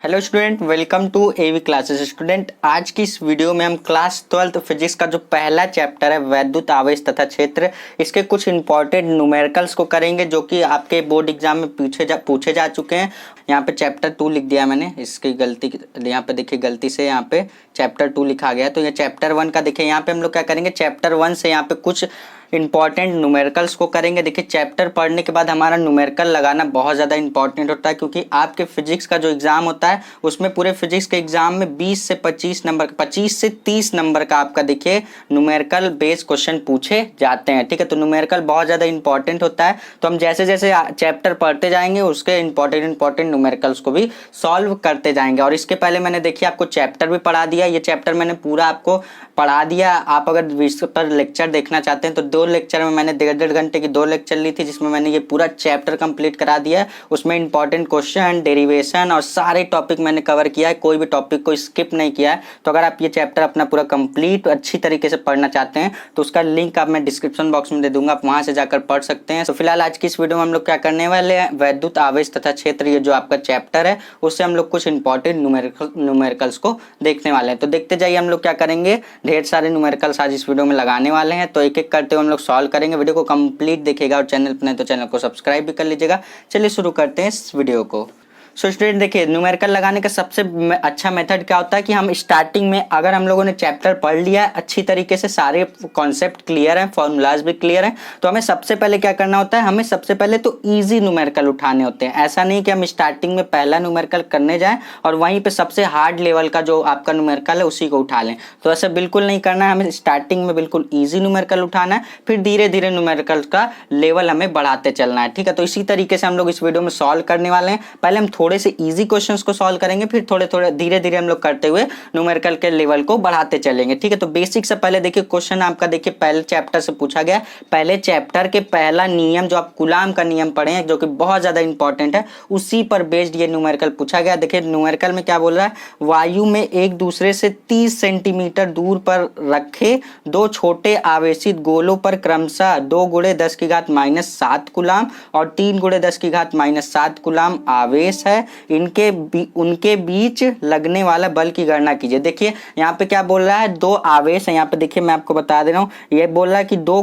Hello student, welcome to AV classes. Student, आज की इस वीडियो में हम क्लास 12 फिजिक्स का जो पहला चैप्टर है वैद्युत आवेश तथा क्षेत्र, इसके कुछ इंपॉर्टेंट न्यूमेरिकल्स को करेंगे जो कि आपके बोर्ड एग्जाम में पूछे जा चुके हैं। यहाँ पे चैप्टर 2 लिख दिया मैंने, इसकी गलती यहाँ पे देखिए, गलती से यहाँ पे चैप्टर 2 लिखा गया। तो ये चैप्टर 1 का देखिए, यहाँ पे हम लोग क्या करेंगे, चैप्टर 1 से यहाँ पे कुछ इंपॉर्टेंट न्यूमेरिकल्स को करेंगे। देखिए, चैप्टर पढ़ने के बाद हमारा न्यूमेरिकल लगाना बहुत ज़्यादा इंपॉर्टेंट होता है, क्योंकि आपके फिजिक्स का जो एग्जाम होता है उसमें पूरे फिजिक्स के एग्जाम में 20 से 25 नंबर, 25 से 30 नंबर का आपका देखिए न्यूमेरिकल बेस्ड क्वेश्चन पूछे जाते हैं। ठीक है, तो न्यूमेरिकल बहुत ज़्यादा इंपॉर्टेंट होता है। तो हम जैसे जैसे चैप्टर पढ़ते जाएंगे उसके इंपॉर्टेंट न्यूमेरिकल्स को भी सॉल्व करते जाएंगे। और इसके पहले मैंने देखिए आपको चैप्टर भी पढ़ा दिया, ये चैप्टर मैंने पूरा आपको पढ़ा दिया। आप अगर इस पर लेक्चर देखना चाहते हैं तो 2 लेक्चर में मैंने 1.5 घंटे की 2 लेक्चर ली थी, जिसमें मैंने ये पूरा चैप्टर कंप्लीट करा दिया है। उसमें इंपॉर्टेंट क्वेश्चन, डेरिवेशन और सारे टॉपिक मैंने कवर किया है, कोई भी टॉपिक को स्किप नहीं किया है। तो अगर आप ये चैप्टर अपना पूरा कंप्लीट अच्छी तरीके से पढ़ना चाहते हैं तो उसका लिंक आप मैं डिस्क्रिप्शन बॉक्स में दे दूंगा, आप वहां से जाकर पढ़ सकते हैं। तो फिलहाल आज की इस वीडियो में हम लोग क्या करने वाले हैं, वैद्युत आवेश तथा क्षेत्र, ये जो आपका चैप्टर है उससे हम लोग कुछ इंपॉर्टेंट न्यूमेरिकल्स को देखने वाले हैं। तो देखते जाइए हम लोग क्या करेंगे, ढेर सारे न्यूमेरिकल्स आज इस वीडियो में लगाने वाले हैं। तो एक एक करते हुए हम लोग सॉल्व करेंगे। वीडियो को कंप्लीट देखिएगा और चैनल पर नहीं तो चैनल को सब्सक्राइब भी कर लीजिएगा। चलिए शुरू करते हैं इस वीडियो को। सो स्टूडेंट, देखिए न्यूमेरिकल लगाने का सबसे अच्छा मेथड क्या होता है कि हम स्टार्टिंग में, अगर हम लोगों ने चैप्टर पढ़ लिया है अच्छी तरीके से, सारे कॉन्सेप्ट क्लियर हैं, फॉर्मूलाज भी क्लियर हैं, तो हमें सबसे पहले क्या करना होता है, हमें सबसे पहले तो इजी न्यूमेरिकल उठाने होते हैं। ऐसा नहीं कि हम स्टार्टिंग में पहला न्यूमेरिकल करने जाएं और वहीं पे सबसे हार्ड लेवल का जो आपका न्यूमेरिकल है उसी को उठा लें। तो ऐसा बिल्कुल नहीं करना है, हमें स्टार्टिंग में बिल्कुल ईजी न्यूमेरिकल उठाना है, फिर धीरे धीरे न्यूमेरिकल का लेवल हमें बढ़ाते चलना है। ठीक है, तो इसी तरीके से हम लोग इस वीडियो में सॉल्व करने वाले हैं। पहले हम थोड़े से ईजी क्वेश्चंस को सॉल्व करेंगे, फिर थोड़े थोड़े धीरे धीरे हम लोग करते हुए न्यूमेरिकल के लेवल को बढ़ाते चलेंगे। ठीक है, तो बेसिक से पहले देखिए क्वेश्चन आपका, देखिए पहले चैप्टर से पूछा गया। पहले चैप्टर के पहला नियम जो आप कूलाम का नियम पढ़े हैं, जो कि बहुत ज्यादा इंपॉर्टेंट है, उसी पर बेस्ड ये न्यूमेरिकल पूछा गया। देखिए न्यूमेरिकल में क्या बोल रहा है, वायु में एक दूसरे से 30 सेंटीमीटर दूर पर रखे 2 छोटे आवेशित गोलों पर क्रमशः 2 × 10⁻⁷ कूलाम और 3 × 10⁻⁷ कूलाम आवेश है, उनके बीच लगने वाला बल की गणना कीजिए। देखिए यहाँ पे क्या बोल रहा है, 2 आवेश है। यहाँ पे देखिए मैं आपको बता दे रहा हूँ, ये बोल रहा है कि 2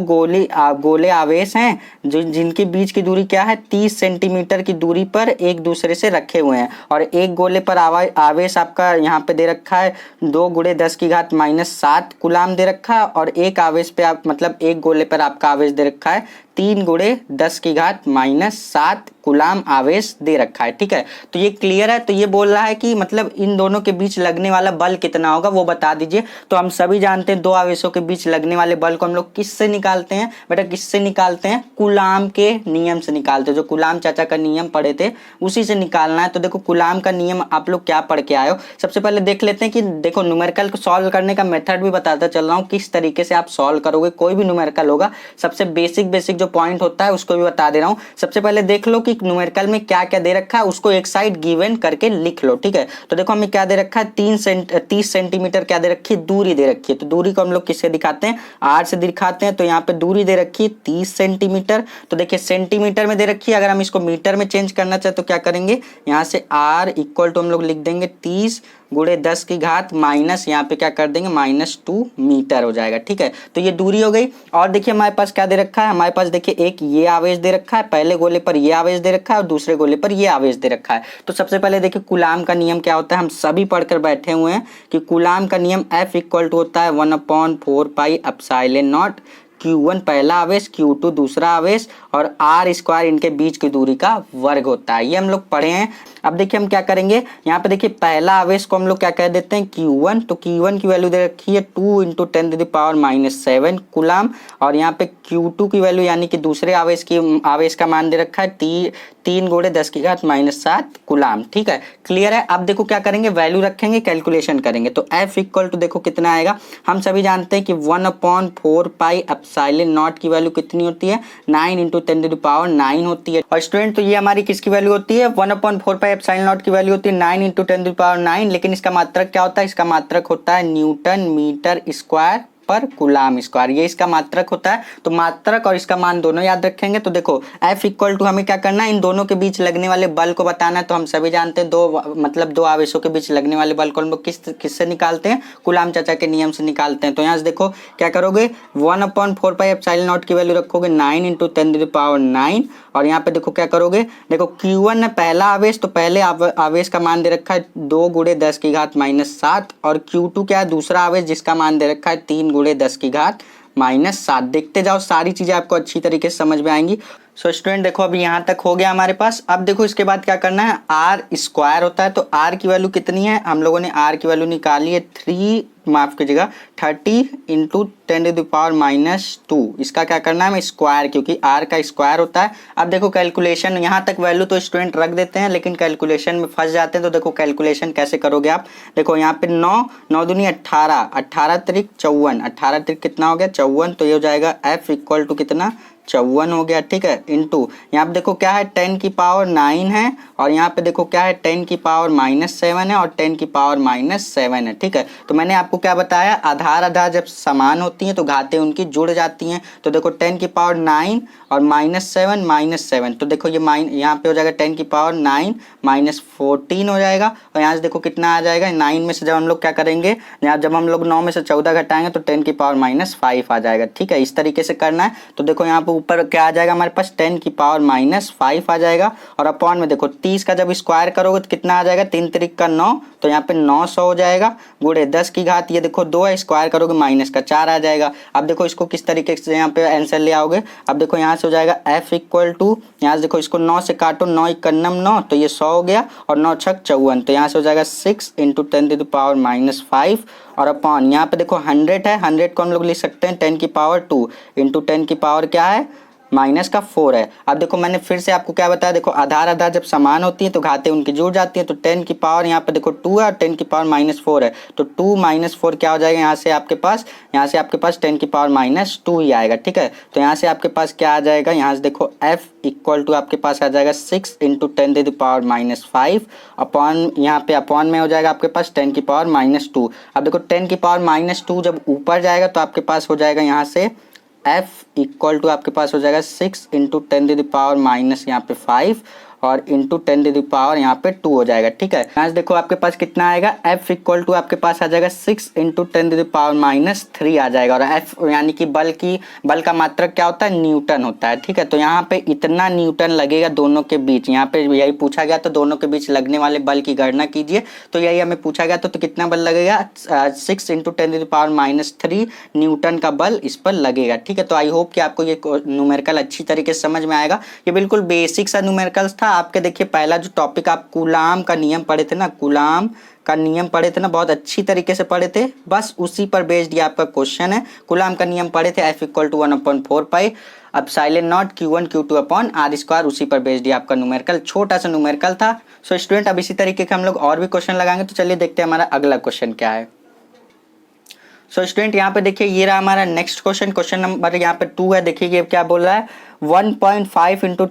गोले आवेश हैं जो जिनके बीच की दूरी क्या है, 30 सेंटीमीटर की दूरी पर एक दूसरे से रखे हुए हैं। और एक गोले पर आवेश आपका यहाँ पे दे रखा है 2 × 10⁻⁷ कूलाम दे रखा है, और एक आवेश पे आप, मतलब एक गोले पर आपका आवेश दे रखा है 3 × 10⁻⁷ कूलाम आवेश दे रखा है। ठीक है, तो ये क्लियर है। तो ये बोल रहा है कि मतलब इन दोनों के बीच लगने वाला बल कितना होगा वो बता दीजिए। तो हम सभी जानते हैं 2 आवेशों के बीच लगने वाले बल को हम लोग किससे निकालते हैं बेटा, किससे निकालते हैं, कूलाम के नियम से निकालते हैं। जो कूलाम चाचा का नियम पढ़े थे उसी से निकालना है। तो देखो कूलाम का नियम आप लोग क्या पढ़ के आए हो, सबसे पहले देख लेते हैं कि देखो न्यूमेरिकल को सॉल्व करने का मेथड भी बताता चल रहा हूँ, किस तरीके से आप सॉल्व करोगे। कोई भी न्यूमेरिकल होगा, सबसे बेसिक जो पॉइंट होता है उसको भी बता दे रहा हूँ। सबसे पहले देख लो कि न्यूमेरिकल में क्या क्या दे रखा है, उसको एक साइड गिवन करके लिख लो। ठीक है, तो देखो हमें क्या दे रखा है, 30 सेंटीमीटर क्या दे रखी है, दूरी दे रखी है। तो दूरी को हम लोग किससे दिखाते हैं, आर से दिखाते हैं। तो यहाँ पे दूरी दे रखी है 30 सेंटीमीटर। तो देखिए सेंटीमीटर में दे रखी है, अगर हम इसको मीटर में चेंज करना चाहे तो क्या करेंगे, यहाँ से आर इक्वल टू हम लोग लिख देंगे 30 × 10⁻⁻, यहाँ पे क्या कर देंगे -2 मीटर हो जाएगा। ठीक है, तो ये दूरी हो गई। और देखिए हमारे पास क्या दे रखा है, हमारे पास देखिए एक ये आवेश दे रखा है, पहले गोले पर ये आवेश दे रखा है और दूसरे गोले पर ये आवेश दे रखा है। तो सबसे पहले देखिए कूलाम का नियम क्या होता है, हम सभी पढ़कर बैठे हुए हैं कि कूलाम का नियम F इक्वल टू होता है 1/4πε0। Q1 पहला आवेश, Q2 दूसरा आवेश और R² इनके बीच की दूरी का वर्ग होता है। ये हम लोग पढ़े हैं। अब देखिए हम क्या करेंगे, यहाँ पे देखिए पहला आवेश को हम लोग क्या कह देते हैं, Q1। तो Q1 की वैल्यू दे रखी है 2 × 10⁻⁷ कूलाम, और यहाँ पे Q2 की वैल्यू यानी कि दूसरे आवेश का मान दे रखा है 3 × 10⁻⁷ कूलाम। ठीक है, क्लियर है। अब देखो क्या करेंगे, वैल्यू रखेंगे, कैलकुलेशन करेंगे। तो F इक्वल टू देखो कितना आएगा, हम सभी जानते हैं कि 1/4πε0 की वैल्यू कितनी होती है, 9 × 10⁹ होती है। और स्टूडेंट तो ये हमारी किसकी वैल्यू होती है, 1/4πε0 की वैल्यू होती है 9 × 10⁹। लेकिन इसका मात्रक क्या होता है, इसका मात्रक होता है न्यूटन मीटर स्क्वायर पर कूलाम स्क्वायर, ये इसका मात्रक होता है। तो मात्रक और इसका मान दोनों याद रखेंगे। तो देखो F इक्वल टू हमें क्या करना है, इन दोनों के बीच लगने वाले बल को बताना है। तो हम सभी जानते हैं दो आवेशों के बीच लगने वाले बल को हम लोग किससे निकालते हैं, कूलाम चाचा के नियम से निकालते हैं। तो यहाँ से देखो क्या करोगे, 1/4πε0 की वैल्यू रखोगे 9 × 10⁹ और यहाँ पे देखो क्या करोगे, देखो Q1 है पहला आवेश, तो पहले आवेश का मान दे रखा है 2 × 10⁻⁷ और Q2 क्या है, दूसरा आवेश जिसका मान दे रखा है 3 × 10⁻⁷। देखते जाओ, सारी चीजें आपको अच्छी तरीके से समझ में आएंगी। सो स्टूडेंट देखो अभी यहाँ तक हो गया हमारे पास। अब देखो इसके बाद क्या करना है, आर स्क्वायर होता है। तो आर की वैल्यू कितनी है, हम लोगों ने आर की वैल्यू निकाली है 30 × 10⁻²। इसका क्या करना है हमें स्क्वायर, क्योंकि आर का स्क्वायर होता है। अब देखो कैलकुलेशन, यहाँ तक वैल्यू तो स्टूडेंट रख देते हैं लेकिन कैलकुलेशन में फंस जाते हैं। तो देखो कैलकुलेशन कैसे करोगे आप, देखो यहाँ पे 9 दूनी 18, 18 त्रिक 54, 18 त्रिक कितना हो गया 54। तो ये हो जाएगा F इक्वल टू कितना 54 हो गया, ठीक है, इंटू यहाँ पे देखो क्या है 10⁻9 है और यहाँ पे देखो क्या है 10⁻⁻7 है और 10⁻⁻7 है, ठीक है। तो मैंने आपको क्या बताया, आधार जब समान होती हैं तो घातें उनकी जुड़ जाती हैं। तो देखो 10⁻9 और -7 तो देखो ये यहाँ पे हो जाएगा 10⁻9 -14 हो जाएगा। और यहाँ से देखो कितना आ जाएगा, 9 में से जब हम लोग क्या करेंगे, यहाँ जब हम लोग 9 में से 14 घटाएंगे तो 10⁻⁻5 आ जाएगा, ठीक है। इस तरीके से करना है। तो देखो यहाँ पे ऊपर क्या आ जाएगा हमारे पास 10⁻⁻5 आ जाएगा और अपॉन में देखो 30 का जब स्क्वायर करोगे तो कितना आ जाएगा, 3 त्रिक का 9, तो यहाँ पे 900 हो जाएगा, गुणे 10 की घात ये देखो 2 है, स्क्वायर करोगे माइनस का 4 आ जाएगा। अब देखो इसको किस तरीके से यहाँ पे आंसर ले आओगे, अब देखो यहाँ से हो जाएगा F इक्वल टू, यहाँ से देखो इसको 9 से काटो, 9 × 9 तो ये 100 हो गया और 9 × 6 = 54, तो यहाँ से हो जाएगा 6 × 10⁻⁻5 और अपॉन यहाँ पे देखो 100 है, 100 को हम लोग लिख सकते हैं 10⁻2 × 10 क्या है -4 है। अब देखो मैंने फिर से आपको क्या बताया, देखो आधार जब समान होती है तो घातें उनकी जुड़ जाती है। तो 10 की पावर यहाँ पे देखो 2 है और 10⁻⁻4 है, तो 2 - 4 क्या हो जाएगा, यहाँ से आपके पास 10⁻2 ही आएगा, ठीक है। तो यहाँ से आपके पास क्या आ जाएगा, यहाँ से देखो F इक्वल टू आपके पास आ जाएगा 6 × 10⁻5 अपॉन, यहाँ पे अपॉन में हो जाएगा आपके पास 10⁻2। अब देखो 10⁻2 जब ऊपर जाएगा तो आपके पास हो जाएगा यहाँ से F इक्वल टू आपके पास हो जाएगा 6 × 10⁻⁻, यहाँ पे 5 और इंटू 10⁻, यहाँ पे 2 हो जाएगा, ठीक है। यहाँ से देखो आपके पास कितना आएगा, F इक्वल टू आपके पास आ जाएगा 6 × 10⁻³ आ जाएगा। और F यानी कि बल का मात्रक क्या होता है, न्यूटन होता है, ठीक है। तो यहाँ पे इतना न्यूटन लगेगा दोनों के बीच, यहाँ पे यही पूछा गया तो दोनों के बीच लगने वाले बल की गणना कीजिए। तो यही हमें पूछा गया तो कितना बल लगेगा, 6 × 10⁻³ न्यूटन का बल इस पर लगेगा, ठीक है। तो आई होप कि आपको ये न्यूमेरिकल अच्छी तरीके से समझ में आएगा। ये बिल्कुल बेसिक सा न्यूमेरिकल्स था आपके। देखिए पहला जो टॉपिक आप कूलाम का नियम पढ़े थे ना, कूलाम का नियम पढ़े थे ना, बहुत अच्छी तरीके से पढ़े थे, बस उसी पर बेस्ड ये आपका क्वेश्चन है। कूलाम का नियम पढ़े थे, F इक्वल टू 1/4π अब silent not Q1 Q2 upon R², उसी पर बेस्ड ये आपका न्यूमेरिकल, छोटा सा न्यूमेरिकल था। सो स्टूडेंट अब इसी तरीके के हम लोग और भी क्वेश्चन लगाएंगे। तो चलिए देखते हैं हमारा अगला क्वेश्चन क्या है। सो स्टूडेंट यहाँ पे देखिए ये रहा हमारा नेक्स्ट क्वेश्चन, क्वेश्चन नंबर यहाँ पे 2 है। देखिए ये क्या बोल रहा है, 1.5 ×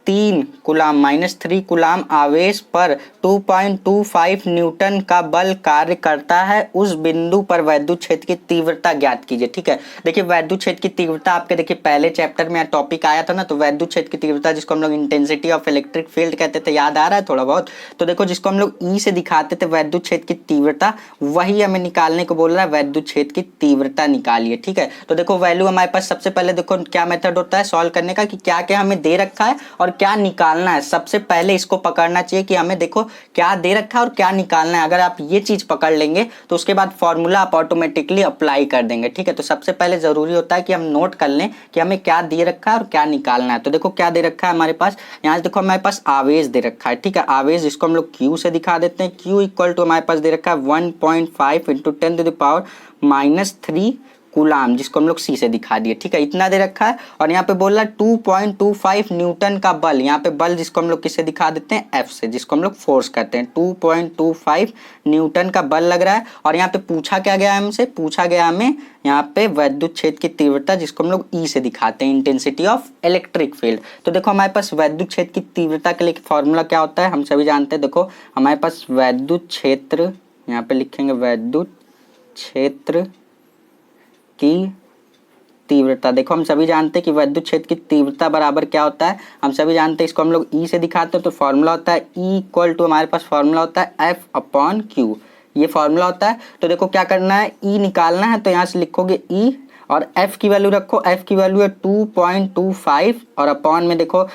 10⁻³ कूलाम -3 कूलाम आवेश पर 2.25 न्यूटन का बल कार्य करता है, उस बिंदु पर वैद्युत क्षेत्र की तीव्रता ज्ञात कीजिए, ठीक है। देखिए वैद्युत क्षेत्र की तीव्रता आपके देखिए पहले चैप्टर में टॉपिक आया था ना, तो वैद्युत क्षेत्र की तीव्रता जिसको हम लोग इंटेंसिटी ऑफ इलेक्ट्रिक फील्ड कहते थे, याद आ रहा है थोड़ा बहुत। तो देखो जिसको हम लोग ई से दिखाते थे वैद्युत क्षेत्र की तीव्रता, वही हमें निकालने को बोल रहा है, वैद्युत क्षेत्र की तीव्रता निकालिए, ठीक है। तो देखो वैल्यू हमारे पास सबसे पहले देखो क्या मेथड होता है सॉल्व करने का, कि क्या क्या हमें दे रखा है और क्या निकालना है। सबसे पहले इसको पकड़ना चाहिए कि हमें देखो क्या दे रखा है और क्या निकालना है। अगर आप ये चीज पकड़ लेंगे तो उसके बाद फॉर्मूला आप ऑटोमेटिकली अप्लाई कर देंगे, ठीक है। तो सबसे पहले जरूरी होता है कि हम नोट कर लें कि हमें क्या दे रखा है और क्या निकालना है। तो देखो क्या दे रखा है हमारे पास, यहाँ से देखो हमारे पास आवेश दे रखा है, ठीक है। आवेश जिसको हम लोग Q से दिखा देते हैं, Q इक्वल टू हमारे पास दे रखा है 1.5 × 10⁻³ कूलाम, जिसको हम लोग C से दिखा दिए, ठीक है। इतना दे रखा है और यहाँ पे बोल रहा है 2.25 न्यूटन का बल, यहाँ पे बल जिसको हम लोग किससे दिखा देते हैं, F से, जिसको हम लोग फोर्स करते हैं। 2.25 न्यूटन का बल लग रहा है और यहाँ पे पूछा क्या गया हमसे, पूछा गया हमें यहाँ पे वैद्युत क्षेत्र की तीव्रता, जिसको हम लोग E से दिखाते हैं, इंटेंसिटी ऑफ इलेक्ट्रिक फील्ड। तो देखो हमारे पास वैद्युत क्षेत्र की तीव्रता के लिए फॉर्मूला क्या होता है, हम सभी जानते हैं। देखो हमारे पास वैद्युत क्षेत्र, यहाँ पे लिखेंगे वैद्युत क्षेत्र की तीव्रता, देखो हम सभी जानते हैं कि विद्युत क्षेत्र की तीव्रता बराबर क्या होता है, हम सभी जानते हैं, इसको हम लोग ई से दिखाते हैं, तो फॉर्मूला होता है ई इक्वल टू, हमारे पास फॉर्मूला होता है एफ अपॉन क्यू, ये फॉर्मूला होता है। तो देखो क्या करना है, ई निकालना है, तो यहाँ से लिखोगे ई और एफ की वैल्यू रखो, एफ की वैल्यू है 2.25 और अपॉन में देखो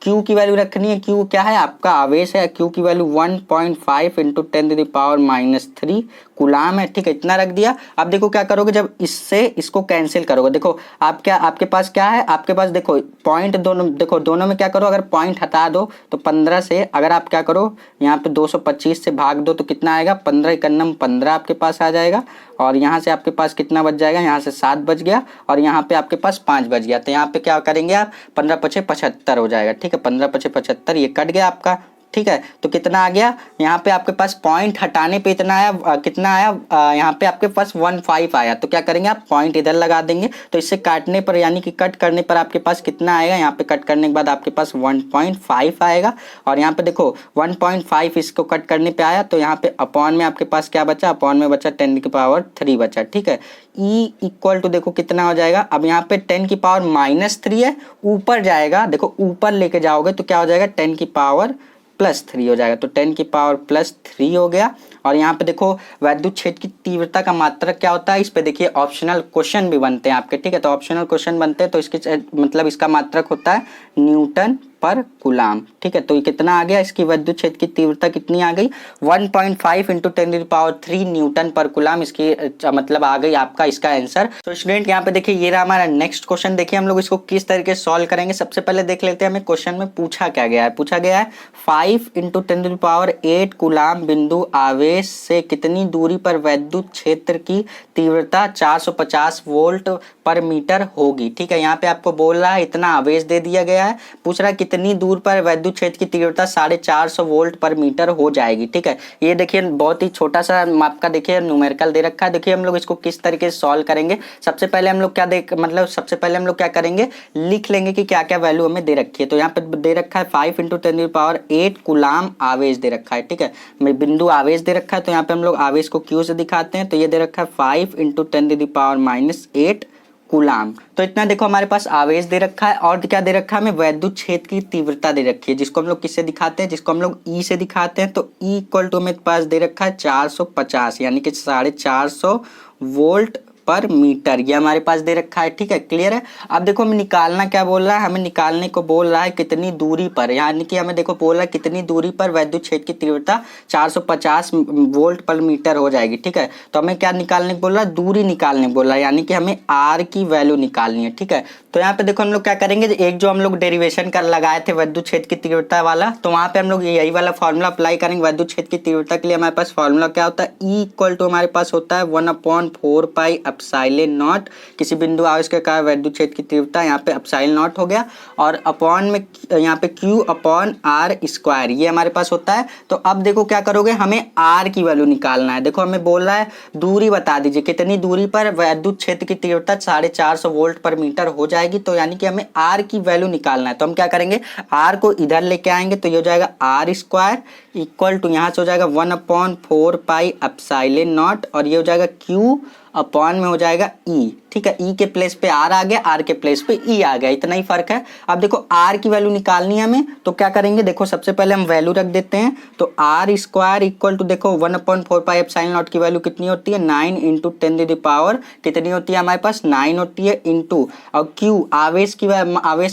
Q की वैल्यू रखनी है, Q क्या है आपका आवेश है, Q की वैल्यू 1.5 इंटू 10⁻³ कूलाम है, ठीक है, इतना रख दिया। अब देखो क्या करोगे, जब इससे इसको कैंसिल करोगे, देखो आप क्या, आपके पास क्या है, आपके पास देखो पॉइंट दोनों, देखो दोनों में क्या करो, अगर पॉइंट हटा दो तो 15 से अगर आप क्या करो यहाँ पे 225 से भाग दो तो कितना आएगा, 15 इकन्नम 15 आपके पास आ जाएगा, और यहाँ से आपके पास कितना बच जाएगा, यहाँ से 7 बच गया और यहाँ पे आपके पास 5 बच गया, तो यहाँ पे क्या करेंगे आप 15 पचे 75 हो जाएगा, ठीक है, 15 पचे 75, ये कट गया आपका, ठीक है। तो कितना आ गया, यहाँ पे आपके पास पॉइंट हटाने पे इतना आया, कितना आया, यहाँ पे आपके पास 1.5 आया, तो क्या करेंगे आप पॉइंट इधर लगा देंगे, तो इससे काटने पर यानी कि कट करने पर आपके पास कितना आएगा, यहाँ पे कट करने के बाद आपके पास 1.5 आएगा, और यहाँ पे देखो 1.5 इसको कट करने पे आया, तो यहाँ पे अपॉन में आपके पास क्या बचा, अपॉन में बचा 10⁻³ बचा, ठीक है। E इक्वल टू देखो कितना हो जाएगा, अब यहाँ पे 10⁻³ है, ऊपर जाएगा, देखो ऊपर लेके जाओगे तो क्या हो जाएगा, 10⁻+3 हो जाएगा, तो 10⁻+3 हो गया। और यहाँ पे देखो विद्युत क्षेत्र की तीव्रता का मात्रक क्या होता है, इस पे देखिए ऑप्शनल क्वेश्चन भी बनते हैं आपके, ठीक है, तो ऑप्शनल क्वेश्चन बनते हैं तो इसके मतलब इसका मात्रक होता है न्यूटन पर कूलाम, ठीक है। तो ये कितना आ गया, इसकी विद्युत क्षेत्र की तीव्रता कितनी आ गई, 1.5 इंटू 10⁻³ न्यूटन पर कूलाम, इसकी मतलब आ गई आपका इसका आंसर। तो स्टूडेंट यहाँ पे देखिए ये रहा हमारा नेक्स्ट क्वेश्चन, देखिए हम लोग इसको किस तरीके से सॉल्व करेंगे। सबसे पहले देख लेते हैं हमें क्वेश्चन में पूछा क्या गया है, पूछा गया है 5 इंटू 10⁸ कूलाम बिंदु आवेश से कितनी दूरी पर विद्युत क्षेत्र की तीव्रता 450 वोल्ट पर मीटर होगी, ठीक है। यहाँ पे आपको बोल रहा है इतना आवेश दे दिया गया है, पूछ रहा है कितनी दूर पर विद्युत क्षेत्र की तीव्रता 450 वोल्ट पर मीटर हो जाएगी, ठीक है। ये देखिए बहुत ही छोटा सा आपका देखिए न्यूमेरिकल दे रखा है, देखिए हम लोग इसको किस तरीके से सॉल्व करेंगे। सबसे पहले हम लोग क्या सबसे पहले हम लोग क्या करेंगे, लिख लेंगे कि क्या क्या वैल्यू हमें दे रखी है। तो यहाँ पे दे रखा है 5 इंटू 10⁸ कूलाम आवेश दे रखा है, ठीक है, बिंदु आवेश दे रखा है, तो यहाँ पे हम लोग आवेश को क्यू से दिखाते हैं, तो ये दे रखा है 5 इंटू 10⁻⁸ कूलाम। तो इतना देखो हमारे पास आवेश दे रखा है, और क्या दे रखा है हमें, विद्युत क्षेत्र की तीव्रता दे रखी है, जिसको हम लोग किससे दिखाते हैं, जिसको हम लोग ई से दिखाते हैं। तो ई इक्वल टू मेरे पास दे रखा है 450 यानी कि 450 वोल्ट पर मीटर, ये हमारे पास दे रखा है, ठीक है, क्लियर है। अब देखो हमें निकालना क्या बोल रहा है, हमें निकालने को बोल रहा है कितनी दूरी पर, यानी कि हमें देखो बोल रहा है कितनी दूरी पर विद्युत क्षेत्र की तीव्रता 450 वोल्ट पर मीटर हो जाएगी, ठीक है। तो हमें क्या निकालने को बोल रहा है, दूरी निकालने बोल रहा है, यानी कि हमें आर की वैल्यू निकालनी है, ठीक है। तो यहाँ पे देखो हम लोग क्या करेंगे, एक जो हम लोग डेरिवेशन कर लगाए थे विद्युत क्षेत्र की तीव्रता वाला, तो वहां पे हम लोग यही वाला फॉर्मूला अप्लाई करेंगे। विद्युत क्षेत्र की तीव्रता के लिए हमारे पास फॉर्मूला क्या होता है, ई इक्वल टू हमारे पास होता है 1/4 एप्सिलॉन नॉट, किसी बिंदु आवेश के कारण विद्युत क्षेत्र की तीव्रता, यहाँ पे एप्सिलॉन नॉट हो गया, और अपॉन में यहाँ पे Q अपॉन आर स्क्वायर, ये हमारे पास होता है। तो अब देखो क्या करोगे, हमें आर की वैल्यू निकालना है। देखो हमें बोल रहा है दूरी बता दीजिए कितनी दूरी पर विद्युत क्षेत्र की तीव्रता 450 वोल्ट पर मीटर हो जाएगी, तो यानी कि हमें आर की वैल्यू निकालना है। तो हम क्या करेंगे, आर को इधर लेके आएंगे, तो ये हो जाएगा आर स्क्वायर इक्वल टू यहाँ से हो जाएगा 1/4 एप्सिलॉन नॉट, और ये हो जाएगा Q अपॉन में हो जाएगा ई, ठीक है, ई के प्लेस पे आर आ गया, आर के प्लेस पे ई आ गया, इतना ही फर्क है। अब देखो आर की वैल्यू निकालनी है हमें, तो क्या करेंगे, देखो सबसे पहले हम वैल्यू रख देते हैं, तो आर स्क्वायर इक्वल टू देखो 1/4 एप्सिलॉन नॉट की वैल्यू कितनी होती है, 9 इंटू 10⁻, कितनी होती है हमारे पास 9 होती है, इंटू और क्यू आवेश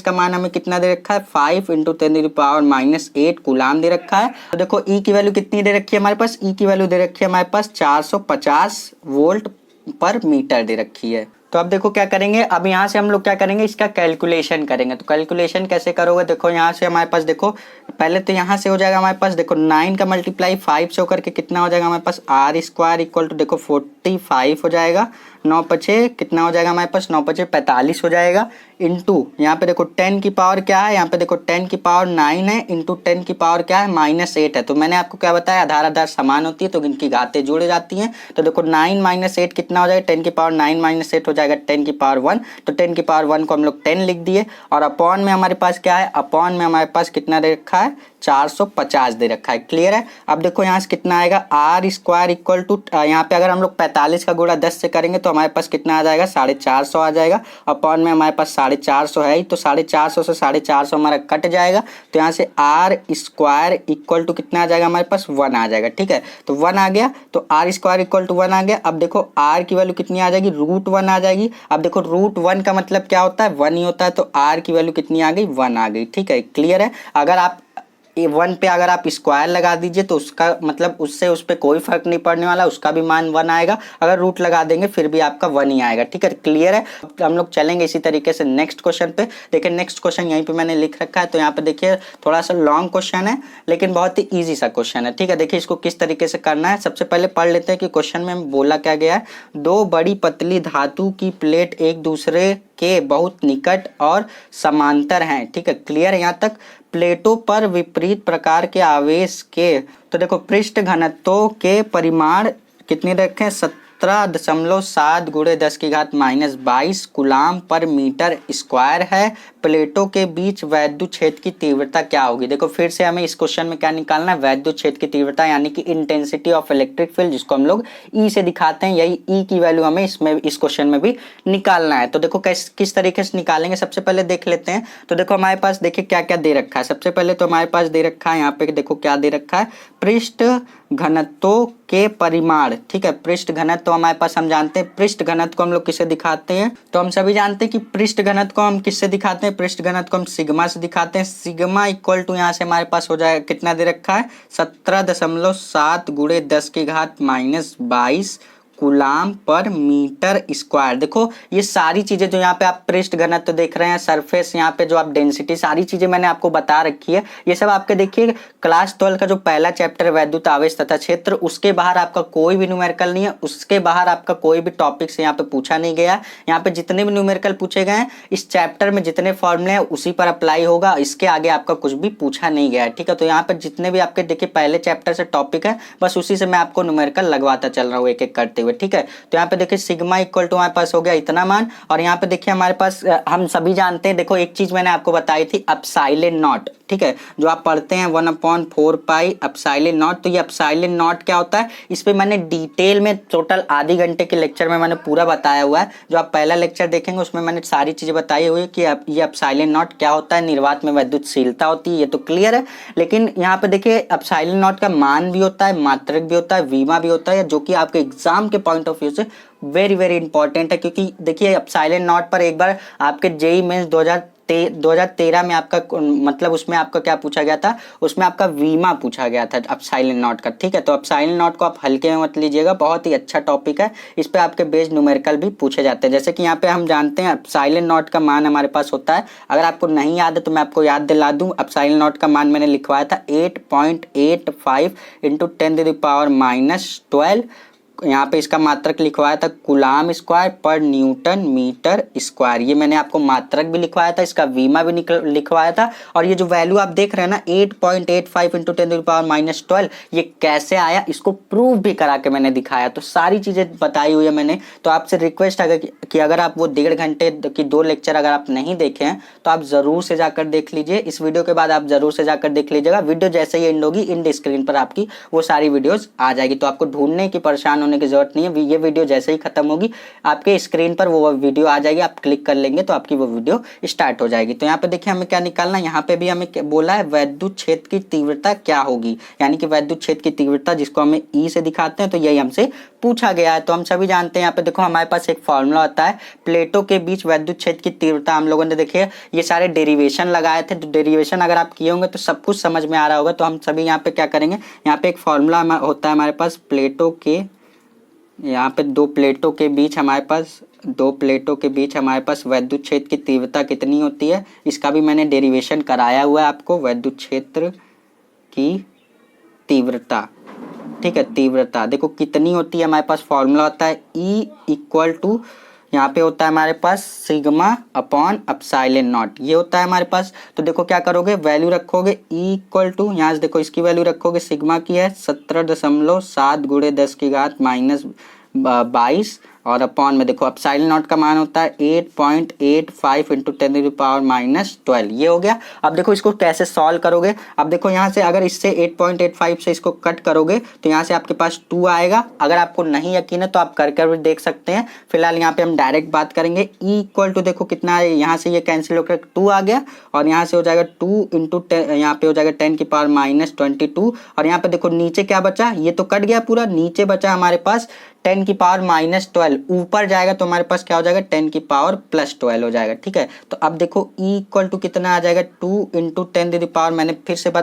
का मान हमें कितना दे रखा है 5 इंटू 10⁻⁸ कूलाम दे रखा है। तो देखो ई की वैल्यू कितनी दे रखी है हमारे पास, ई की वैल्यू दे रखी है हमारे पास 450 वोल्ट पर मीटर दे रखी है। तो अब देखो क्या करेंगे, अब यहाँ से हम लोग क्या करेंगे, इसका कैलकुलेशन करेंगे। तो कैलकुलेशन कैसे करोगे, देखो यहाँ से हमारे पास देखो पहले तो यहाँ से हो जाएगा हमारे पास देखो 9 का मल्टीप्लाई 5 से होकर के कितना हो जाएगा हमारे पास आर स्क्वायर इक्वल टू देखो 45 हो जाएगा, 9 पचे कितना हो जाएगा हमारे पास 9 पचे 45 हो जाएगा, इंटू यहाँ पे देखो 10 की पावर क्या है, यहाँ पे देखो 10 की पावर 9 है, इंटू 10 की पावर क्या है -8 है। तो मैंने आपको क्या बताया, आधार आधार समान होती है तो इनकी घातें जुड़ जाती हैं। तो देखो 9 -8 कितना हो जाएगा, 10 की पावर 9 -8 हो जाएगा 10 की पावर 1। तो 10 की पावर 1 को हम लोग 10 लिख दिए, और अपॉन में हमारे पास क्या है, अपॉन में हमारे पास कितना दे रखा है, 450 दे रखा है। क्लियर है। अब देखो यहाँ से कितना आएगा, आर स्क्वायर इक्वल टू, यहाँ पे अगर हम लोग 45 का गुणा 10 से करेंगे तो हमारे पास कितना आ जाएगा, 450 आ जाएगा। अपॉन में हमारे पास 450 है ही, तो 450 से 450 हमारा कट जाएगा। तो यहाँ से आर स्क्वायर इक्वल टू कितना आ जाएगा, हमारे पास 1 आ जाएगा। ठीक है, तो 1 आ गया, तो आर स्क्वायर इक्वल टू 1 आ गया। अब देखो आर की वैल्यू कितनी आ जाएगी, √1 आ जाएगी। अब देखो √1 का मतलब क्या होता है, 1 ही होता है, तो आर की वैल्यू कितनी आ गई, 1 आ गई। ठीक है, क्लियर है। अगर आप 1 पे अगर आप स्क्वायर लगा दीजिए तो उसका मतलब उससे उस पर कोई फर्क नहीं पड़ने वाला, उसका भी मान 1 आएगा। अगर रूट लगा देंगे फिर भी आपका 1 ही आएगा। ठीक है, क्लियर है। हम लोग चलेंगे इसी तरीके से नेक्स्ट क्वेश्चन पे। देखिए नेक्स्ट क्वेश्चन यहीं पे मैंने लिख रखा है, तो यहाँ पे देखिए थोड़ा सा लॉन्ग क्वेश्चन है लेकिन बहुत ही ईजी सा क्वेश्चन है। ठीक है, देखिए इसको किस तरीके से करना है। सबसे पहले पढ़ लेते हैं कि क्वेश्चन में बोला क्या गया है। 2 बड़ी पतली धातु की प्लेट एक दूसरे के बहुत निकट और समांतर हैं। ठीक है, क्लियर है यहाँ तक। प्लेटों पर विपरीत प्रकार के आवेश के, तो देखो पृष्ठ घनत्वों के परिमाण कितने रखे, 17.7 × 10⁻22 कूलाम पर मीटर स्क्वायर है। प्लेटों के बीच वैद्युत क्षेत्र की तीव्रता क्या होगी। देखो फिर से हमें इस क्वेश्चन में क्या निकालना है, वैद्युत क्षेत्र की तीव्रता यानी कि इंटेंसिटी ऑफ इलेक्ट्रिक फील्ड, जिसको हम लोग ई से दिखाते हैं। यही ई की वैल्यू हमें इसमें इस क्वेश्चन में भी निकालना है। तो देखो किस तरीके से निकालेंगे, सबसे पहले देख लेते हैं। तो देखो हमारे पास देखिए क्या क्या दे रखा है। सबसे पहले तो हमारे पास दे रखा है, यहाँ पे देखो क्या दे रखा है, पृष्ठ घनत्वों के परिमाण। ठीक है, पृष्ठ घनत्व हमारे पास हम जानते हैं, पृष्ठ घनत्व को हम लोग किससे दिखाते हैं, तो हम सभी जानते हैं कि पृष्ठ घनत्व को हम किससे दिखाते हैं, पृष्ठ घनत्व को हम सिग्मा से दिखाते हैं। सिग्मा इक्वल टू यहाँ से हमारे पास हो जाएगा, कितना दे रखा है, 17.7 × 10⁻22 कूलाम पर मीटर स्क्वायर। देखो ये सारी चीजें जो यहाँ पे आप पृष्ठ घनत्व देख रहे हैं, सरफेस यहाँ पे जो आप डेंसिटी, सारी चीजें मैंने आपको बता रखी है। ये सब आपके देखिए क्लास 12 का जो पहला चैप्टर है वैद्युत आवेश तथा क्षेत्र, उसके बाहर आपका कोई भी न्यूमेरिकल नहीं है, उसके बाहर आपका कोई भी टॉपिक से यहाँ पे पूछा नहीं गया। यहाँ पे जितने भी न्यूमेरिकल पूछे गए हैं इस चैप्टर में, जितने फॉर्मूले हैं उसी पर अप्लाई होगा, इसके आगे आपका कुछ भी पूछा नहीं गया है। ठीक है, तो यहाँ पे जितने भी आपके देखिए पहले चैप्टर से टॉपिक है, बस उसी से मैं आपको न्यूमेरिकल लगवाता चल रहा हूँ एक एक करते हुए। ठीक है, तो यहाँ पे देखिए सिग्मा इक्वल टू हमारे पास हो गया इतना मान, और यहाँ पे देखिए हमारे पास हम सभी जानते हैं, देखो एक चीज मैंने आपको बताई थी, एप्सिलॉन नॉट। ठीक है, जो आप पढ़ते हैं 1/4 पाई एप्सिलॉन नॉट। तो ये एप्सिलॉन नॉट क्या होता है, इस पे मैंने डिटेल में टोटल आधे घंटे के लेक्चर में मैंने पूरा बताया हुआ है। जो आप पहला लेक्चर देखेंगे उसमें मैंने सारी चीजें बताई हुई है कि ये एप्सिलॉन नॉट क्या होता है, निर्वात में वैद्युतशीलता होती है, ये तो क्लियर है। लेकिन यहाँ पे देखिए एप्सिलॉन नॉट का मान भी होता है, मात्रक भी होता है, वीमा भी होता है, जो कि आपके एग्जाम के पॉइंट ऑफ व्यू से वेरी वेरी इंपॉर्टेंट है। क्योंकि देखिए एप्सिलॉन नॉट पर एक बार आपके जेईई मेंस 2013 में आपका मतलब उसमें आपका क्या पूछा गया था, उसमें आपका वीमा पूछा गया था एप्सिलॉन नॉट का। ठीक है, तो एप्सिलॉन नॉट को आप हल्के में मत लीजिएगा, बहुत ही अच्छा टॉपिक है। इस पे आपके बेस्ड न्यूमेरिकल भी पूछे जाते हैं। जैसे कि यहाँ पे हम जानते हैं एप्सिलॉन नॉट का मान हमारे पास होता है, अगर आपको नहीं याद है तो मैं आपको याद दिला दूं। एप्सिलॉन नॉट का मान मैंने लिखवाया था 8.85 × 10⁻12। यहाँ पे इसका मात्रक लिखवाया था कूलाम स्क्वायर पर न्यूटन मीटर स्क्वायर। ये मैंने आपको मात्रक भी लिखवाया था, इसका वीमा भी लिखवाया था। और ये जो वैल्यू आप देख रहे हैं ना 8.85 × 10⁻12, ये कैसे आया इसको प्रूव भी करा के मैंने दिखाया। तो सारी चीजें बताई हुई है मैंने। तो आपसे रिक्वेस्ट है कि अगर आप वो 1.5 घंटे की 2 लेक्चर अगर आप नहीं देखे हैं तो आप जरूर से जाकर देख लीजिए। इस वीडियो के बाद आप जरूर से जाकर देख लीजिएगा। वीडियो जैसे ही एंड होगी इन स्क्रीन पर आपकी वो सारी वीडियोज आ जाएगी, तो आपको ढूंढने की परेशान होने की जरूरत नहीं है। ये वीडियो जैसे ही खत्म होगी आपके स्क्रीन पर वो वीडियो आ जाएगी, आप क्लिक कर लेंगे तो आपकी वो वीडियो स्टार्ट हो जाएगी। तो यहाँ पे देखिए हमें क्या निकालना है, यहाँ पे भी हमें बोला है वैद्युत क्षेत्र की तीव्रता क्या होगी, यानी कि वैद्युत क्षेत्र की तीव्रता जिसको हमें ई से दिखाते हैं। तो यही हमसे पूछा गया है। तो हम सभी जानते हैं, यहाँ पे देखो हमारे पास एक फॉर्मूला होता है प्लेटों के बीच वैद्युत क्षेत्र की तीव्रता। हम लोगों ने देखिए ये सारे डेरिवेशन लगाए थे, तो डेरिवेशन अगर आप किए होंगे तो सब कुछ समझ में आ रहा होगा। तो हम सभी यहाँ पे क्या करेंगे, यहाँ पे एक फॉर्मूला होता है हमारे पास प्लेटों के, यहाँ पे दो प्लेटों के बीच हमारे पास वैद्युत क्षेत्र की तीव्रता कितनी होती है, इसका भी मैंने डेरिवेशन कराया हुआ है आपको। वैद्युत क्षेत्र की तीव्रता, ठीक है, तीव्रता देखो कितनी होती है, हमारे पास फॉर्मूला होता है E इक्वल टू, यहाँ पे होता है हमारे पास सिग्मा अपॉन एप्सिलॉन नॉट, ये होता है हमारे पास। तो देखो क्या करोगे, वैल्यू रखोगे ई इक्वल टू, यहाँ से देखो इसकी वैल्यू रखोगे, सिग्मा की है 17.7 गुणे 10 की घात माइनस 22 और अपॉन में देखो एप्सिलॉन नॉट का मान होता है 8.85 इंटू 10⁻⁻12, ये हो गया। अब देखो इसको कैसे सॉल्व करोगे, अब देखो यहाँ से अगर इससे 8.85 से इसको कट करोगे तो यहाँ से आपके पास 2 आएगा। अगर आपको नहीं यकीन है तो आप कर कर भी देख सकते हैं, फिलहाल यहाँ पे हम डायरेक्ट बात करेंगे। ई इक्वल टू देखो कितना है, यहाँ से ये कैंसिल होकर 2 आ गया और यहाँ से हो जाएगा 2 इंटू यहाँ पे हो जाएगा 10⁻⁻22 और यहाँ पे देखो नीचे क्या बचा, ये तो कट गया पूरा, नीचे बचा हमारे पास 10⁻⁻12, ऊपर जाएगा तो हमारे पास क्या हो जाएगा 10⁻+12 हो जाएगा। ठीक है, तो अब देखो ई इक्वल टू कितना आ जाएगा 2 इंटू 10⁻, मैंने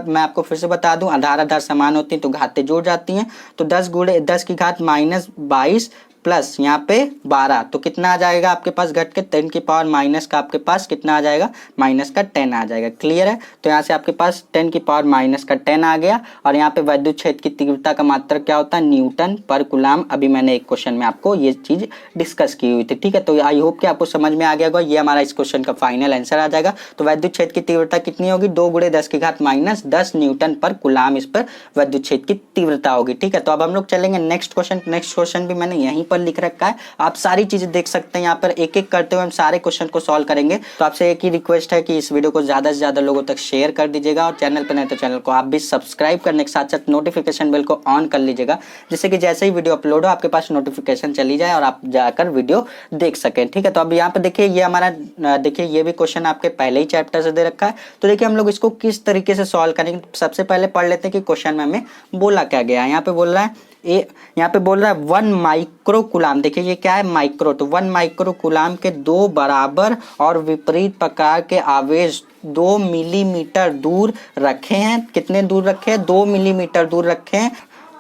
मैं आपको फिर से बता दूं, आधार आधार समान होती हैं तो घातें जुड़ जाती हैं, तो 10 गुणे 10 की घात -22 प्लस यहाँ पे 12, तो कितना आ जाएगा आपके पास घट के 10 की पावर माइनस का आपके पास कितना आ जाएगा, माइनस का 10 आ जाएगा। क्लियर है, तो यहाँ से आपके पास 10 की पावर माइनस का 10 आ गया और यहाँ पे वैद्युत क्षेत्र की तीव्रता का मात्रक क्या होता है, न्यूटन पर कूलम। अभी मैंने एक क्वेश्चन में आपको ये चीज डिस्कस की हुई थी। ठीक है, तो आई होप कि आपको समझ में आ गया होगा, ये हमारा इस क्वेश्चन का फाइनल आंसर आ जाएगा। तो वैद्युत क्षेत्र की तीव्रता कितनी होगी, 2 गुणे 10 की घात माइनस 10 न्यूटन पर कूलम इस पर वैद्युत क्षेत्र की तीव्रता होगी। ठीक है, तो अब हम लोग चलेंगे नेक्स्ट क्वेश्चन। नेक्स्ट क्वेश्चन भी मैंने यहीं पर लिख रखा है, आप सारी चीजें देख सकते हैं, यहाँ पर एक एक करते हुए हम सारे क्वेश्चन को सॉल्व करेंगे। तो आपसे एक ही रिक्वेस्ट है कि इस वीडियो को ज्यादा से ज्यादा लोगों तक शेयर कर दीजिएगा और चैनल पर नहीं तो चैनल को आप भी सब्सक्राइब करने के साथ साथ नोटिफिकेशन बेल को ऑन कर लीजिएगा, जिससे कि जैसे ही वीडियो अपलोड हो आपके पास नोटिफिकेशन चली जाए और आप जाकर वीडियो देख सकें। ठीक है, तो अब यहाँ पे देखिए ये हमारा देखिए ये भी क्वेश्चन आपके पहले ही चैप्टर से दे रखा है। तो देखिए हम लोग इसको किस तरीके से सॉल्व करेंगे, सबसे पहले पढ़ लेते हैं कि क्वेश्चन में हमें बोला क्या गया है। यहाँ पे बोल रहा है यहाँ पे बोल रहा है 1 माइक्रो कूलम, देखिए ये क्या है माइक्रो, तो 1 माइक्रो कूलम के 2 बराबर और विपरीत प्रकार के आवेश 2 मिलीमीटर दूर रखे हैं। कितने दूर रखे हैं, 2 मिलीमीटर दूर रखे हैं।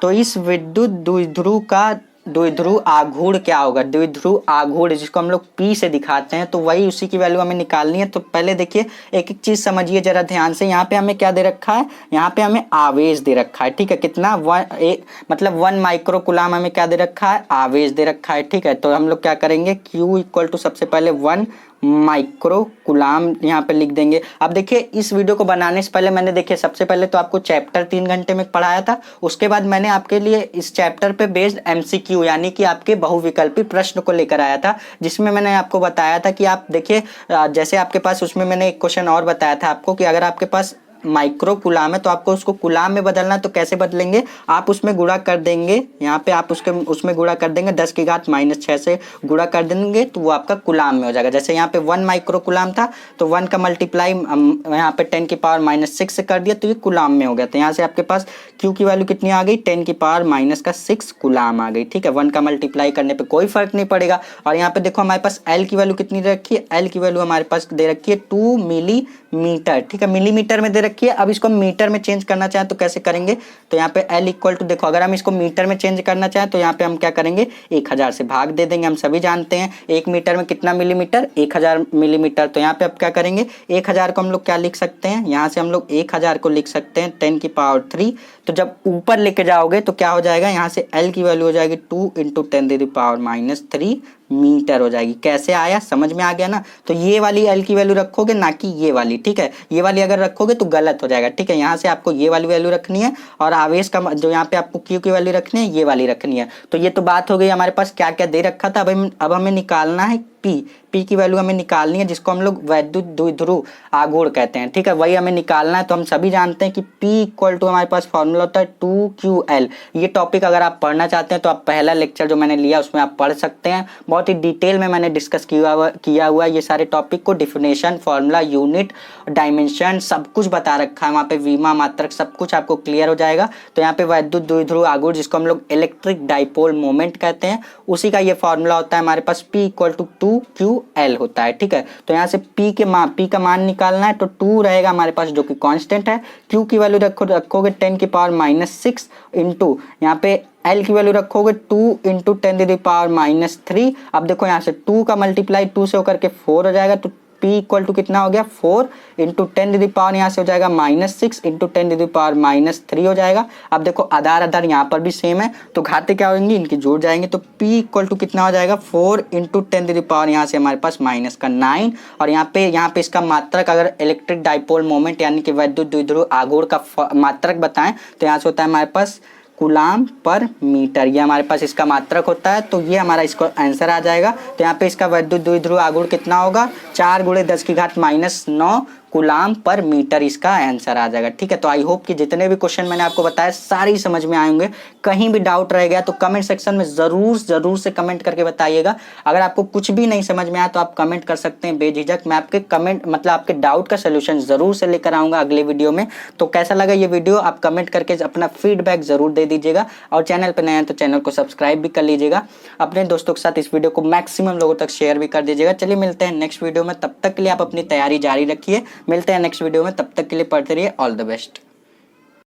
तो इस विद्युत द्विध्रुव का द्विध्रुव आघूर्ण क्या होगा, द्विध्रुव आघूर्ण जिसको हम लोग P से दिखाते हैं, तो वही उसी की वैल्यू हमें निकालनी है। तो पहले देखिए एक एक चीज समझिए जरा ध्यान से, यहाँ पे हमें क्या दे रखा है, यहाँ पे हमें आवेश दे रखा है। ठीक है, कितना मतलब 1 माइक्रो कूलम हमें क्या दे रखा है, आवेश दे रखा है। ठीक है, तो हम लोग क्या करेंगे, Q इक्वल टू सबसे पहले 1 माइक्रो कूलम यहाँ पे लिख देंगे। अब देखिए इस वीडियो को बनाने से पहले मैंने देखिए सबसे पहले तो आपको चैप्टर 3 घंटे में पढ़ाया था, उसके बाद मैंने आपके लिए इस चैप्टर पे बेस्ड MCQ यानी कि आपके बहुविकल्पी प्रश्न को लेकर आया था, जिसमें मैंने आपको बताया था कि आप देखिए जैसे आपके पास उसमें मैंने एक क्वेश्चन और बताया था आपको कि अगर आपके पास माइक्रो कूलम है तो आपको उसको कूलम में बदलना है, तो कैसे बदलेंगे, आप उसमें गुणा कर देंगे, यहाँ पे आप उसमें गुणा कर देंगे 10 की घात -6 से गुणा कर देंगे तो वो आपका कूलम में हो जाएगा। जैसे यहाँ पे 1 माइक्रो कूलम था तो 1 का मल्टीप्लाई यहाँ पे 10 की पावर -6 से कर दिया तो ये कूलम में हो गया। तो यहाँ से आपके पास Q की वैल्यू कितनी आ गई, 10 की पावर -6 कूलम आ गई। ठीक है, 1 का मल्टीप्लाई करने पर कोई फर्क नहीं पड़ेगा। और यहाँ पे देखो हमारे पास L की वैल्यू कितनी दे रखी है, L की वैल्यू हमारे पास दे रखी है 2 मिलीमीटर। ठीक है, मिलीमीटर में दे रखी है। अब इसको मीटर में चेंज करना चाहें तो कैसे करेंगे, तो यहाँ पे L इक्वल टू देखो अगर हम इसको मीटर में चेंज करना चाहें तो यहाँ पे हम क्या करेंगे, 1000 से भाग दे देंगे। हम सभी जानते हैं 1 मीटर में कितना मिलीमीटर, 1000 मिलीमीटर। तो यहाँ पे अब क्या करेंगे, 1000 को हम लोग क्या लिख सकते हैं, यहाँ से हम लोग 1000 को लिख सकते हैं 10 की पावर 3। तो जब ऊपर लेके जाओगे तो क्या हो जाएगा, यहाँ से L की वैल्यू हो जाएगी 2 इंटू 10⁻³ मीटर हो जाएगी। कैसे आया, समझ में आ गया ना। तो ये वाली L की वैल्यू रखोगे ना कि ये वाली। ठीक है, ये वाली अगर रखोगे तो गलत हो जाएगा। ठीक है, यहाँ से आपको ये वाली वैल्यू रखनी है और आवेश का जो यहाँ पे आपको Q की वैल्यू रखनी है ये वाली रखनी है। तो ये तो बात हो गई, हमारे पास क्या क्या दे रखा था। अब हमें निकालना है P की वैल्यू हमें निकालनी है, जिसको हम लोग वैद्युत द्विध्रुव आघूर्ण कहते हैं। ठीक है, वही हमें निकालना है। तो हम सभी जानते हैं कि P इक्वल टू हमारे पास फॉर्मूला होता है 2QL। ये टॉपिक अगर आप पढ़ना चाहते हैं तो आप पहला लेक्चर जो मैंने लिया उसमें आप पढ़ सकते हैं, बहुत ही डिटेल में मैंने डिस्कस किया हुआ ये सारे टॉपिक को, डिफिनेशन, फॉर्मूला, यूनिट, डायमेंशन सब कुछ बता रखा है वहाँ पे, विमा मात्रक सब कुछ आपको क्लियर हो जाएगा। तो यहाँ पे वैद्युत द्विध्रुव आघूर्ण जिसको हम लोग इलेक्ट्रिक डाइपोल मोमेंट कहते हैं, उसी का ये फॉर्मूला होता है हमारे पास P इक्वल टू 2QL होता है। ठीक है, तो यहाँ से P का मान निकालना है तो 2 रहेगा हमारे पास जो कि कांस्टेंट है। Q की वैल्यू रखोगे 10 की पावर -6 इंटू यहाँ पे L की वैल्यू रखोगे 2 इंटू 10⁻³ अब देखो यहाँ से 2 का मल्टीप्लाई 2 से होकर के 4 हो जाएगा, तो P इक्वल टू कितना हो गया 4 इंटू 10⁻, यहाँ से हो जाएगा -6 इंटू 10⁻³ हो जाएगा। अब देखो आधार आधार यहाँ पर भी सेम है तो घाते क्या होंगी, इनकी जुड़ जाएंगे। तो P इक्वल टू कितना हो जाएगा 4 इंटू 10⁻, यहाँ से हमारे पास -9। और यहाँ पे इसका मात्रक अगर इलेक्ट्रिक डाइपोल मोमेंट यानी कि वैद्युत द्विध्रुव आघूर्ण का मात्रक बताएं तो यहाँ से होता है हमारे पास कूलाम पर मीटर, ये हमारे पास इसका मात्रक होता है। तो ये हमारा इसको आंसर आ जाएगा। तो यहाँ पे इसका वैद्युत द्विध्रुव आघूर्ण कितना होगा 4 × 10⁻⁹ कूलाम पर मीटर, इसका आंसर आ जाएगा। ठीक है, तो आई होप कि जितने भी क्वेश्चन मैंने आपको बताया सारी समझ में आएंगे। कहीं भी डाउट रह गया तो कमेंट सेक्शन में जरूर से कमेंट करके बताइएगा। अगर आपको कुछ भी नहीं समझ में आया तो आप कमेंट कर सकते हैं बेझिझक, मैं आपके कमेंट मतलब आपके डाउट का सोल्यूशन जरूर से लेकर आऊंगा अगले वीडियो में। तो कैसा लगा ये वीडियो आप कमेंट करके अपना फीडबैक जरूर दे दीजिएगा। और चैनल पर नए हैं तो चैनल को सब्सक्राइब भी कर लीजिएगा। अपने दोस्तों के साथ इस वीडियो को मैक्सिमम लोगों तक शेयर भी कर दीजिएगा। चलिए मिलते हैं नेक्स्ट वीडियो में, तब तक के लिए आप अपनी तैयारी जारी रखिए। मिलते हैं नेक्स्ट वीडियो में, तब तक के लिए पढ़ते रहिए। All the best.